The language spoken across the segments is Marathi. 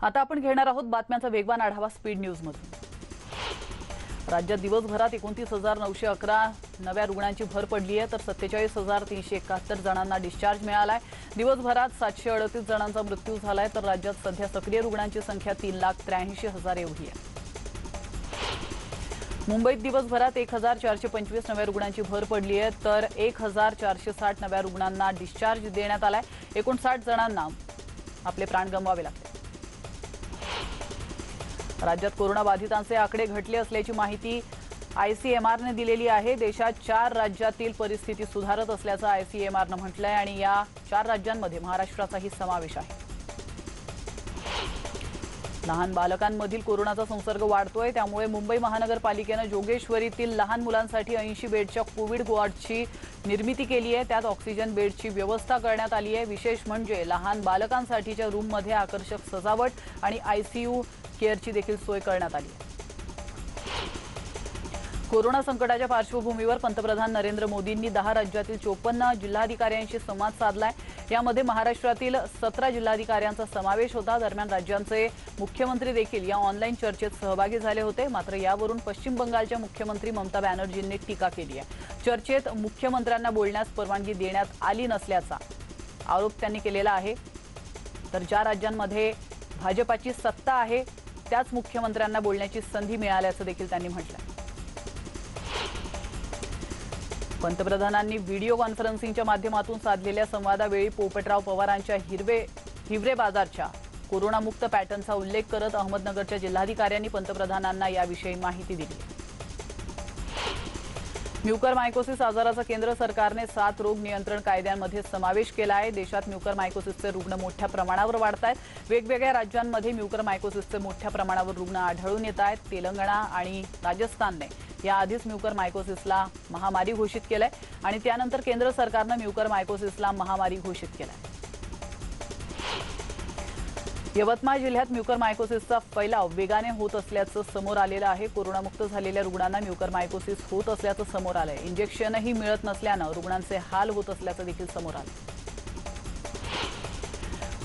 आता आपण घेणार आहोत बातम्यांचा वेगवान आढावा स्पीड न्यूज मधून। राज्यात दिवसभरात 29,911 नव्या रुग्णांची भर पडली आहे, तर 47,371 जणांना डिस्चार्ज मिळालाय। दिवसभरात 738 जणांचा मृत्यू झालाय, तर राज्यात सध्या सक्रिय रुग्णांची संख्या 3,83,000 एवढी आहे। मुंबईत दिवसभरात 1,425 नव्या रुग्णांची भर पडली आहे, तर 1,460 नव्या रुग्णांना डिस्चार्ज देण्यात आलाय। 59 जणांना आपले प्राण गमवावे लागले। राज्यात कोरोना बाधितांचे आकडे घटले असल्याची माहिती आयसीएमआरने दिलेली आहे। देशात 4 राज्यातील परिस्थिती सुधारत असल्याचं आयसीएमआरने म्हटलंय आणि या 4 राज्यांमध्ये महाराष्ट्राचाही समावेश आहे। लहान बालकांमधील कोरोनाचा संसर्ग वाढतोय, त्यामुळे मुंबई महानगरपालिकेने जोगेश्वरीतील लहान मुलांसाठी 80 बेडच्या कोविड वॉर्डची निर्मिती केली आहे। त्यात ऑक्सिजन बेडची व्यवस्था करण्यात आली आहे। विशेष म्हणजे लहान बालकांसाठीच्या रूममध्ये आकर्षक सजावट आणि आयसीयू केअरची देखील सोय करण्यात आली आहे। कोरोना संकटाच्या पार्श्वभूमीवर पंतप्रधान नरेंद्र मोदींनी 10 राज्यातील 54 जिल्हाधिकाऱ्यांशी संवाद साधलाय। यामध्ये महाराष्ट्रातील 17 जिल्हाधिकाऱ्यांचा समावेश होता। दरम्यान राज्यांचे मुख्यमंत्री देखील या ऑनलाईन चर्चेत सहभागी झाले होते। मात्र यावरून पश्चिम बंगालच्या मुख्यमंत्री ममता बॅनर्जींनी टीका केली आहे। चर्चेत मुख्यमंत्र्यांना बोलण्यास परवानगी देण्यात आली नसल्याचा आरोप त्यांनी केलेला आहे। तर ज्या राज्यांमध्ये भाजपाची सत्ता आहे त्याच मुख्यमंत्र्यांना बोलण्याची संधी मिळाल्याचं देखील त्यांनी म्हटलंय। पंतप्रधानांनी व्हिडिओ कॉन्फरन्सिंगच्या माध्यमातून साधलेल्या संवादावेळी पोपटराव पवारांच्या हिवरे बाजारच्या कोरोनामुक्त पॅटर्नचा उल्लेख करत अहमदनगरच्या जिल्हाधिकाऱ्यांनी पंतप्रधानांना याविषयी माहिती दिली। म्युकरमायकोसिस आजाराचा केंद्र सरकारने 7 रोग नियंत्रण कायद्यांमध्ये समावेश केला आहे। देशात म्युकरमायकोसिसचे रुग्ण मोठ्या प्रमाणावर वाढत आहेत। वेगवेगळ्या राज्यांमध्ये म्युकरमायकोसिसचे मोठ्या प्रमाणावर रुग्ण आढळून येत आहेत। तेलंगणा आणि राजस्थानने याआधीच म्युकरमायकोसिसला महामारी घोषित केलंय आणि त्यानंतर केंद्र सरकारने म्युकरमायकोसिसला महामारी घोषित केलाय। यवतमाळ जिल्ह्यात म्युकरमायकोसिसचा फैलाव वेगाने होत असल्याचं समोर आलेलं आहे। कोरोनामुक्त झालेल्या रुग्णांना म्युकरमायकोसिस होत असल्याचं समोर आलंय। इंजेक्शनही मिळत नसल्यानं रुग्णांचे हाल होत असल्याचं देखील समोर आलं।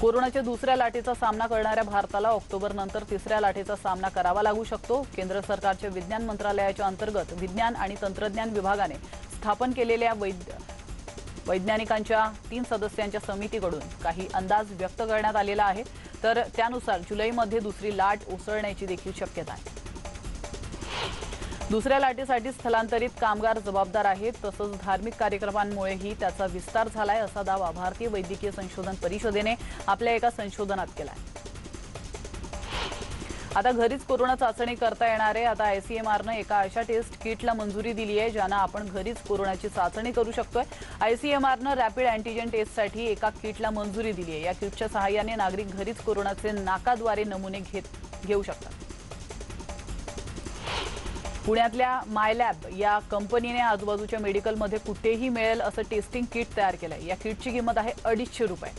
कोरोनाच्या दुसऱ्या लाटेचा सामना करणाऱ्या भारताला ऑक्टोबरनंतर तिसऱ्या लाटेचा सामना करावा लागू शकतो। केंद्र सरकारच्या विज्ञान मंत्रालयाच्या अंतर्गत विज्ञान आणि तंत्रज्ञान विभागाने स्थापन केलेल्या वैज्ञानिकांच्या 3 सदस्यांच्या समितीकडून काही अंदाज व्यक्त करण्यात आलेला आहे। तर त्यानुसार जुलैमध्ये दुसरी लाट उसळण्याची देखील शक्यता आहे। दुसऱ्या लाटेसाठी स्थलांतरित कामगार जबाबदार आहेत, तसंच धार्मिक कार्यक्रमांमुळेही त्याचा विस्तार झालाय असा दावा भारतीय वैद्यकीय संशोधन परिषदेने आपल्या एका संशोधनात केलाय। आता घरीच कोरोना चाचणी करता येणार आहे। आता आयसीएमआरने एका अशा टेस्ट किटला मंजुरी दिली आहे ज्यानं आपण घरीच कोरोनाची चाचणी करू शकतोय। आयसीएमआरने रॅपिड अँटीजन टेस्टसाठी एका किटला मंजुरी दिली आहे। या किटच्या सहाय्याने नागरिक घरीच कोरोनाचे नाकाद्वारे नमुने घेऊ शकतात। पुण्यातल्या मायलॅब या कंपनीने आजूबाजूच्या मेडिकलमध्ये कुठेही मिळेल असं टेस्टिंग किट तयार केलंय। या किटची किंमत आहे 250 रुपये।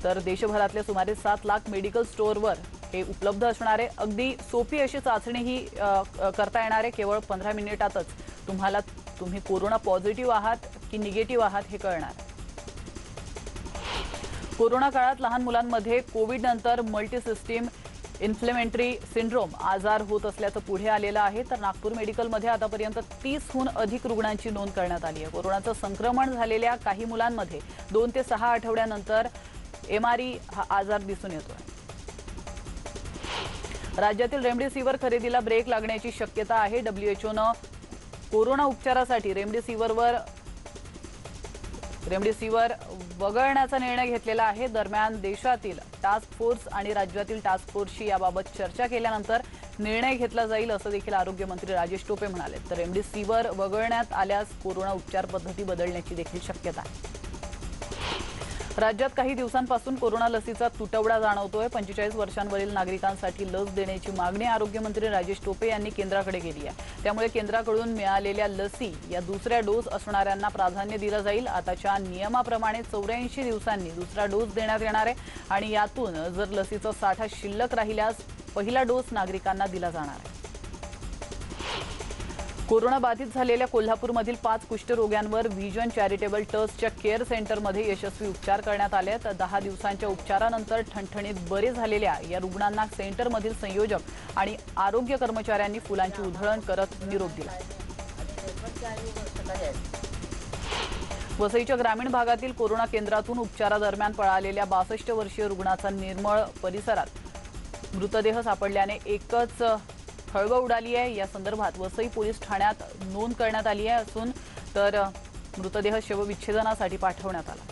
तर देशभरातल्या सुमारे 7 लाख मेडिकल स्टोअरवर हे उपलब्ध असणार आहे। अगदी सोपी अशी चाचणी ही करता येणार आहे। केवळ 15 मिनिटातच तुम्ही कोरोना पॉझिटिव्ह आहात की निगेटिव्ह आहात हे कळणार। कोरोना काळात लहान मुलांमध्ये कोविड नंतर मल्टीसिस्टीम इन्फ्लेमेटरी सिंड्रोम आजार होत असल्याचं पुढे आलेलं आहे। तर नागपूर मेडिकलमध्ये आतापर्यंत 30हून अधिक रुग्णांची नोंद करण्यात आली आहे। कोरोनाचं संक्रमण झालेल्या काही मुलांमध्ये 2 ते 6 आठवड्यानंतर एमआरई हा आजार दिसून येतोय। राज्यातील रेमडेसिवीर खरेदीला ब्रेक लागण्याची शक्यता आहे। डब्ल्यूएचओनं कोरोना उपचारासाठी रेमडेसिवीर वगळण्याचा निर्णय घेतलेला आहे। दरम्यान देशातील टास्क फोर्स आणि राज्यातील टास्क फोर्सशी याबाबत चर्चा केल्यानंतर निर्णय घेतला जाईल असं देखील आरोग्यमंत्री राजेश टोपे म्हणाले। तर रेमडेसिवीर वगळण्यात आल्यास कोरोना उपचार पद्धती बदलण्याची देखील शक्यता आहे। राज्यात काही दिवसांपासून कोरोना लसीचा तुटवडा जाणवतोय। 45 वर्षांवरील नागरिकांसाठी लस देण्याची मागणी आरोग्यमंत्री राजेश टोपे यांनी केंद्राकडे केली आहे। त्यामुळे केंद्राकडून मिळालेल्या लसी या दुसऱ्या डोस असणाऱ्यांना प्राधान्य दिलं जाईल। आताच्या नियमाप्रमाणे 84 दिवसांनी दुसरा डोस देण्यात येणार आहे आणि यातून जर लसीचा साठा शिल्लक राहिल्यास पहिला डोस नागरिकांना दिला जाणार आहे। कोरोना बाधित झालेल्या कोल्हापूरमधील 5 कुष्ठरोग्यांवर व्हिजन चॅरिटेबल ट्रस्टच्या केअर सेंटरमध्ये यशस्वी उपचार करण्यात आले. तर 10 दिवसांच्या उपचारानंतर ठणठणीत बरे झालेल्या या रुग्णांना सेंटरमधील संयोजक आणि आरोग्य कर्मचाऱ्यांनी फुलांची उधळण करत निरोप दिला. वसईच्या ग्रामीण भागातील कोरोना केंद्रातून उपचारादरम्यान पळालेल्या 62 वर्षीय रुग्णाचा निर्मळ परिसरात मृतदेह सापडल्याने एकच खळबळ उडाली आहे. या संदर्भात वसई पोलीस ठाण्यात नोंद करण्यात आली आहे असून तर मृतदेह शवविच्छेदनासाठी पाठवण्यात आला.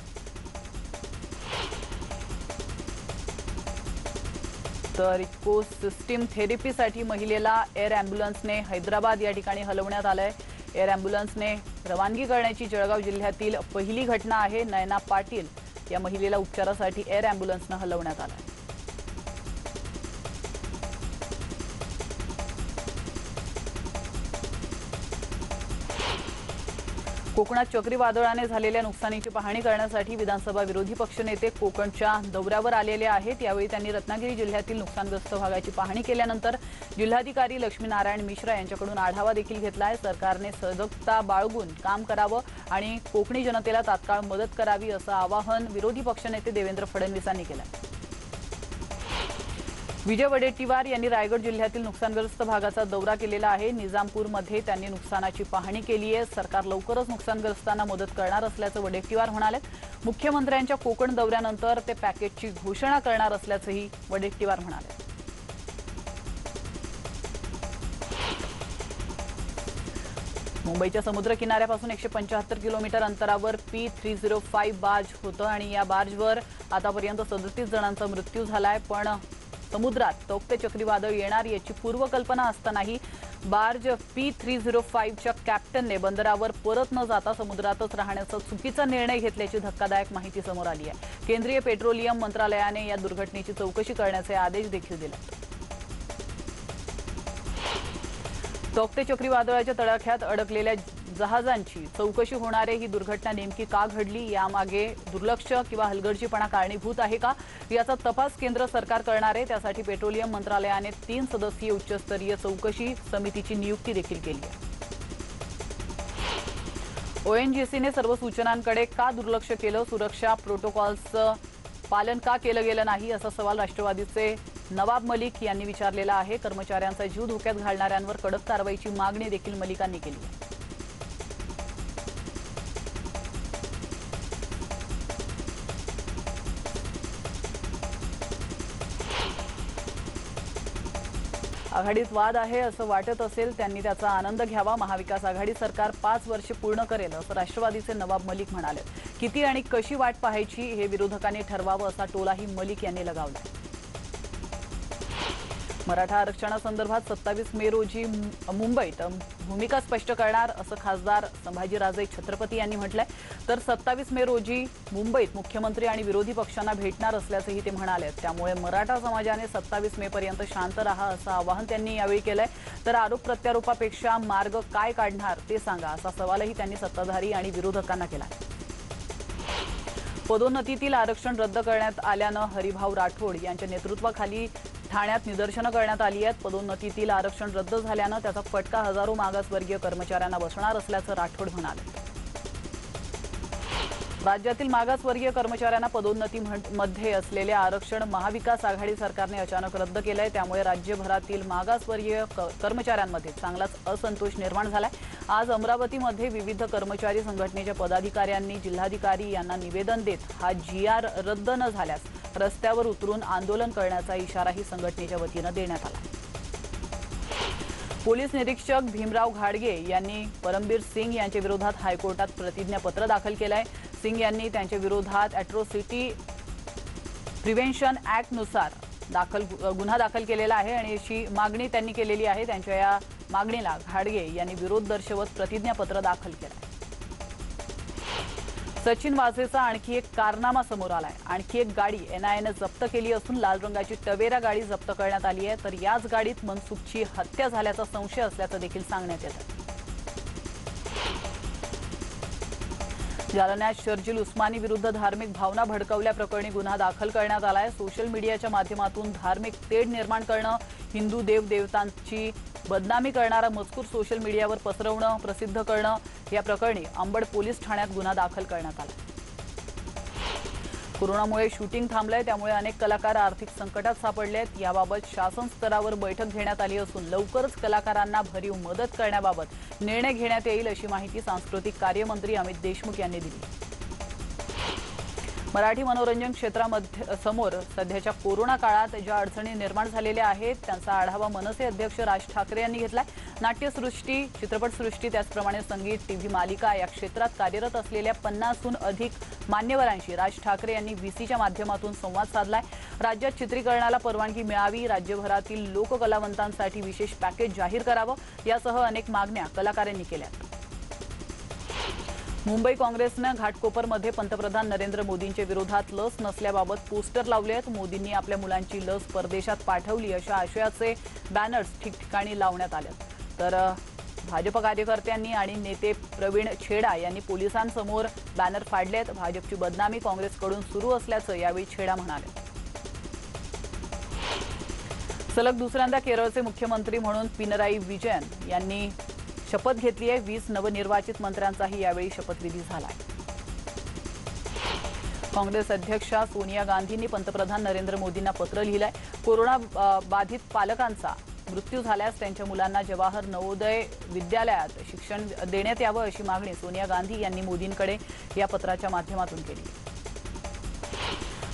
तर इको सिस्टीम थेरपीसाठी महिलेला एअर अँब्युलन्सने हैदराबाद या ठिकाणी हलवण्यात आलंय. एअर अँब्युलन्सने रवानगी करण्याची जळगाव जिल्ह्यातील पहिली घटना आहे. नयना पाटील या महिलेला उपचारासाठी एअर अँब्युलन्सने हलवण्यात आलंय. कोकणात चक्रीवादळाने झालेल्या नुकसानीची पाहणी करण्यासाठी विधानसभा विरोधी पक्षनेते कोकणच्या दौऱ्यावर आलेले आहेत. यावेळी त्यांनी रत्नागिरी जिल्ह्यातील नुकसानग्रस्त भागाची पाहणी केल्यानंतर जिल्हाधिकारी लक्ष्मीनारायण मिश्रा यांच्याकडून आढावा देखील घेतलाय. सरकारने सजगता बाळगून काम करावं आणि कोकणी जनतेला तात्काळ मदत करावी असं आवाहन विरोधी पक्षनेते देवेंद्र फडणवीसांनी केलं. विजय वडेट्टीवार यांनी रायगड जिल्ह्यातील नुकसानग्रस्त भागाचा दौरा केलेला आहे. निजामपूरमध्ये त्यांनी नुकसानाची पाहणी केली आहे. सरकार लवकरच नुकसानग्रस्तांना मदत करणार असल्याचं वडेट्टीवार म्हणाले. मुख्यमंत्र्यांच्या कोकण दौऱ्यानंतर ते पॅकेजची घोषणा करणार असल्याचंही वडेट्टीवार म्हणाले. मुंबईच्या समुद्र किनाऱ्यापासून 175 किलोमीटर अंतरावर P305 बार्ज होतं आणि या बार्जवर आतापर्यंत 37 जणांचा मृत्यू झालाय. पण समुद्रात तौक्ते चक्रीवादळ येणार याची पूर्वकल्पना असतानाही बार्ज P305च्या कॅप्टनने बंदरावर परत न जाता समुद्रातच राहण्याचा चुकीचा निर्णय घेतल्याची धक्कादायक माहिती समोर आली आहे. केंद्रीय पेट्रोलियम मंत्रालयाने या दुर्घटनेची चौकशी करण्याचे आदेश देखील दिले. तौक्ते चक्रीवादळाच्या तडाख्यात अडकलेल्या जहाजांची चौकशी होणार आहे. ही दुर्घटना नेमकी का घडली, यामागे दुर्लक्ष किंवा हलगर्जीपणा कारणीभूत आहे का, याचा तपास केंद्र सरकार करणार आहे. त्यासाठी पेट्रोलियम मंत्रालयाने 3 सदस्यीय उच्चस्तरीय चौकशी समितीची नियुक्ती देखील केली आहे. ONGCने सर्व सूचनांकडे का दुर्लक्ष केलं, सुरक्षा प्रोटोकॉल्सचं पालन का केलं गेलं नाही, असा सवाल राष्ट्रवादीचे नवाब मलिक यांनी विचारलेला आहे. कर्मचाऱ्यांचा जीव धोक्यात घालणाऱ्यांवर कडक कारवाईची मागणी देखील मलिकांनी केली आहे. आघाडीत वाद आहे असं वाटत असेल त्यांनी त्याचा आनंद घ्यावा. महाविकास आघाडी सरकार 5 वर्षे पूर्ण करेल असं राष्ट्रवादीचे नवाब मलिक म्हणाले. किती आणि कशी वाट पाहायची हे विरोधकांनी ठरवावं असा टोलाही मलिक यांनी लगावला. मराठा आरक्षणासंदर्भात 27 मे रोजी मुंबईत भूमिका स्पष्ट करणार असं खासदार संभाजीराजे छत्रपती यांनी म्हटलंय. तर 27 मे रोजी मुंबईत मुख्यमंत्री आणि विरोधी पक्षांना भेटणार असल्याचंही ते म्हणाले. त्यामुळे मराठा समाजाने 27 मे पर्यंत शांत राहा असं आवाहन त्यांनी यावेळी केलंय. तर आरोप प्रत्यारोपापेक्षा मार्ग काय काढणार ते सांगा असा सवालही त्यांनी सत्ताधारी आणि विरोधकांना केला. पदोन्नतीतील आरक्षण रद्द करण्यात आल्यानं हरिभाऊ राठोड यांच्या नेतृत्वाखाली ठाण्यात निदर्शनं करण्यात आली आहेत. पदोन्नतीतील आरक्षण रद्द झाल्यानं त्याचा फटका हजारो मागासवर्गीय कर्मचाऱ्यांना बसणार असल्याचं राठोड म्हणाले. राज्यातील मागासवर्गीय कर्मचाऱ्यांना पदोन्नतीमध्ये असलेले आरक्षण महाविकास आघाडी सरकारने अचानक रद्द केलंय. त्यामुळे राज्यभरातील मागासवर्गीय कर्मचाऱ्यांमध्ये चांगलाच असंतोष निर्माण झालाय. आज अमरावतीमध्ये विविध कर्मचारी संघटनेच्या पदाधिकाऱ्यांनी जिल्हाधिकारी यांना निवेदन देत हा GR रद्द न झाल्यास रस्त्यावर उतरून आंदोलन करण्याचा इशाराही संघटनेच्या वतीनं देण्यात आला. पोलीस निरीक्षक भीमराव घाडगे यांनी परमबीर सिंग यांच्या विरोधात हायकोर्टात प्रतिज्ञापत्र दाखल केलंय. सिंग यांनी त्यांच्या विरोधात अॅट्रॉसिटी प्रिव्हेन्शन ॲक्टनुसार गुन्हा दाखल केलेला आहे आणि अशी मागणी त्यांनी केलेली आहे. त्यांच्या या मागणीला घाडगे यांनी विरोध दर्शवत प्रतिज्ञापत्र दाखल केलं. सचिन वाझेचा आणखी एक कारनामा समोर आलाय. आणखी एक गाडी NIAने जप्त केली असून लाल रंगाची टवेरा गाडी जप्त करण्यात आली आहे. तर याच गाडीत मनसुखची हत्या झाल्याचा संशय असल्याचं देखील सांगण्यात येतं. जालन्यात शर्जील उस्मानी विरुद्ध धार्मिक भावना भडकवल्याप्रकरणी गुन्हा दाखल करण्यात आलाय. सोशल मीडियाच्या माध्यमातून धार्मिक तेढ निर्माण करणं, हिंदू देवदेवतांची बदनामी करणारा मजकूर सोशल मीडियावर पसरवणं, प्रसिद्ध करणं या प्रकरणी अंबड पोलीस ठाण्यात गुन्हा दाखल करण्यात आला। कोरोनामुळे शूटिंग थांबलंय, त्यामुळे अनेक कलाकार आर्थिक संकटात सापडलेत। याबाबत शासन स्तरावर बैठक घेण्यात आली असून लवकरच कलाकारांना भरीव मदत करण्याबाबत निर्णय घेण्यात येईल, अशी माहिती सांस्कृतिक कार्य मंत्री अमित देशमुख यांनी दिली। मराठी मनोरंजन क्षेत्रामध्ये समोर सध्याच्या कोरोना काळात ज्या अडचणी निर्माण झालेल्या आहेत त्यांचा आढावा मनसे अध्यक्ष राज ठाकरे यांनी घेतलाय। नाट्यसृष्टी, चित्रपटसृष्टी, त्याचप्रमाणे संगीत, टीव्ही मालिका या क्षेत्रात कार्यरत असलेल्या 50हून अधिक मान्यवरांशी राज ठाकरे यांनी व्हीसीच्या माध्यमातून संवाद साधलाय। राज्यात चित्रीकरणाला परवानगी मिळावी, राज्यभरातील लोककलावंतांसाठी विशेष पॅकेज जाहीर करावं यासह अनेक मागण्या कलाकारांनी केल्या। मुंबई काँग्रेसनं घाटकोपरमध्ये पंतप्रधान नरेंद्र मोदींच्या विरोधात लस नसल्याबाबत पोस्टर लावले आहेत। मोदींनी आपल्या मुलांची लस परदेशात पाठवली अशा आशयाचे बॅनर्स ठिकठिकाणी लावण्यात आले। तर भाजप कार्यकर्त्यांनी आणि नेते प्रवीण छेडा यांनी पोलिसांसमोर बॅनर फाडलेत। भाजपची बदनामी काँग्रेसकडून सुरू असल्याचं यावेळी छेडा म्हणाले। सलग दुसऱ्यांदा केरळचे मुख्यमंत्री म्हणून पिनराई विजयन यांनी शपथ घेतली आहे। 20 नवनिर्वाचित मंत्र्यांचाही यावेळी शपथविधी झालाय। काँग्रेस अध्यक्षा सोनिया गांधींनी पंतप्रधान नरेंद्र मोदींना पत्र लिहिलंय। कोरोना बाधित पालकांचा मृत्यू झाल्यास त्यांच्या मुलांना जवाहर नवोदय विद्यालयात शिक्षण देण्यात यावं अशी मागणी सोनिया गांधी यांनी मोदींकडे या पत्राच्या माध्यमातून केली।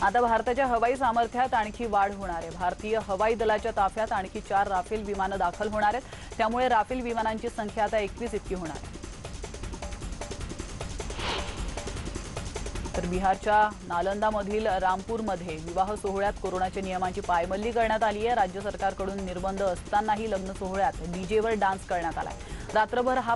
आता भारताच्या हवाई सामर्थ्यात आणखी वाढ होणार आहे। भारतीय हवाई दलाच्या ताफ्यात आणखी 4 राफेल विमानं दाखल होणार आहेत। त्यामुळे राफेल विमानांची संख्या आता 21 इतकी होणार आहे। तर बिहारच्या नालंदामधील रामपूरमध्ये विवाह सोहळ्यात कोरोनाच्या नियमांची पायमल्ली करण्यात आली आहे। राज्य सरकारकडून निर्बंध असतानाही लग्न सोहळ्यात डीजेवर डान्स करण्यात आला। रात्रभर हा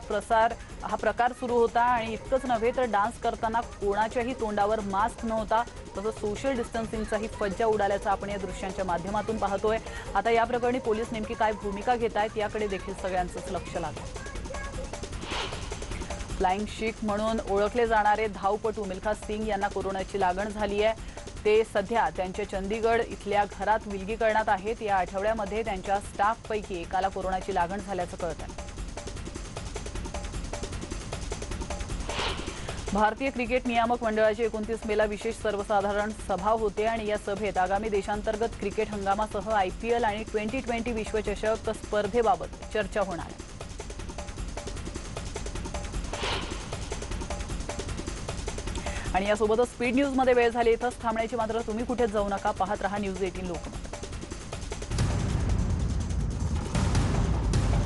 प्रकार सुरू होता आणि इतकंच नव्हे तर डान्स करताना कोणाच्याही तोंडावर मास्क नव्हता, तसंच सोशल डिस्टन्सिंगचाही फज्जा उडाल्याचं आपण या दृश्यांच्या माध्यमातून पाहतोय। आता या प्रकरणी पोलीस नेमकी काय भूमिका घेत आहेत याकडे देखील सगळ्यांचंच लक्ष लागलं। फ्लाइंग शीख म्हणून ओळखले जाणारे धावपटू मिल्खा सिंग यांना कोरोनाची लागण झाली आहे। ते सध्या त्यांच्या चंदीगड इथल्या घरात विलगीकरणात आहेत। या आठवड्यामध्ये त्यांच्या स्टाफपैकी एकाला कोरोनाची लागण झाल्याचं कळत आहे। भारतीय क्रिकेट नियामक मंडळाची 29 मेला विशेष सर्वसाधारण सभा होते आणि या सभेत आगामी देशांतर्गत क्रिकेट हंगामासह IPL आणि T20 विश्वचषक स्पर्धेबाबत चर्चा होणार आहे। आणि यासोबतच स्पीड न्यूज मध्ये वेळ झाली, इथंच थांबण्याची, मात्र तुम्ही कुठेच जाऊ नका, पाहत रहा न्यूज 18 लोकमत।